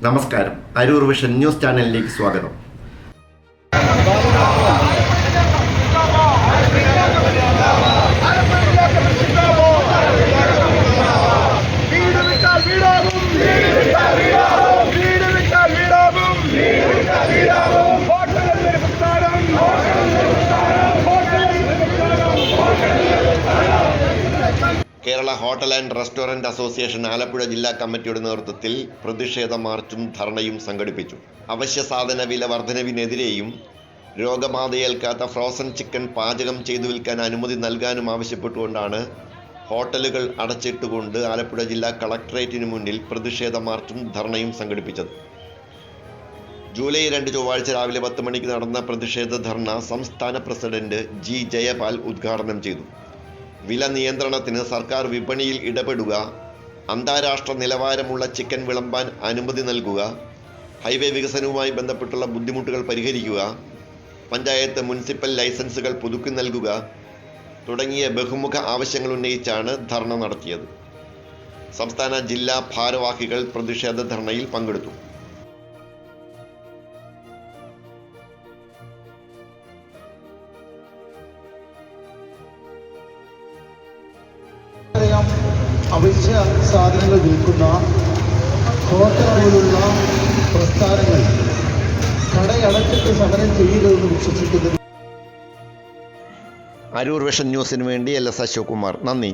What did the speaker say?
നമസ്കാരം, Aroor vision news ചാനലിലേക്ക് സ്വാഗതം. Kerala hotel and restaurant association Alappuzha ജില്ലാ കമ്മിറ്റിയുടെ നേതൃത്വത്തിൽ പ്രതിഷേധ മാർച്ചും ധർണയും സംഘടിപ്പിച്ചു. അവശ്യ സാധന വില വർധനവിനെതിരെയും രോഗബാധയേൽക്കാത്ത ഫ്രോസൺ ചിക്കൻ പാചകം ചെയ്തു വിൽക്കാൻ അനുമതി നൽകാനും ആവശ്യപ്പെട്ടുകൊണ്ടാണ് ഹോട്ടലുകൾ അടച്ചിട്ടുകൊണ്ട് ആലപ്പുഴ ജില്ലാ കളക്ടറേറ്റിന് മുന്നിൽ പ്രതിഷേധ മാർച്ചും ധർണയും സംഘടിപ്പിച്ചത്. ജൂലൈ 2 ചൊവ്വാഴ്ച രാവിലെ 10 മണിക്ക് നടന്ന പ്രതിഷേധ ധർണ സംസ്ഥാന പ്രസിഡന്റ് ജി ജയപാൽ ഉദ്ഘാടനം ചെയ്തു. വില നിയന്ത്രണത്തിന് സർക്കാർ വിപണിയിൽ ഇടപെടുക, അന്താരാഷ്ട്ര നിലവാരമുള്ള ചിക്കൻ വിളമ്പാൻ അനുമതി നൽകുക, ഹൈവേ വികസനവുമായി ബന്ധപ്പെട്ടുള്ള ബുദ്ധിമുട്ടുകൾ പരിഹരിക്കുക, പഞ്ചായത്ത് മുനിസിപ്പൽ ലൈസൻസുകൾ പുതുക്കി നൽകുക തുടങ്ങിയ ബഹുമുഖ ആവശ്യങ്ങൾ ഉന്നയിച്ചാണ് ധർണ നടത്തിയത്. സംസ്ഥാന ജില്ലാ ഭാരവാഹികൾ പ്രതിഷേധ ധർണയിൽ പങ്കെടുത്തു. അവശ്യ സാധനങ്ങൾ വിൽക്കുന്ന ഹോട്ടൽ പോലുള്ള പ്രസ്ഥാനങ്ങൾ കടയടച്ചിട്ട് സമരം ചെയ്യരുതെന്ന് വിശ്വസിക്കുന്നു. അരൂർ വിഷൻ ന്യൂസിന് വേണ്ടി LS അശോക് കുമാർ. നന്ദി.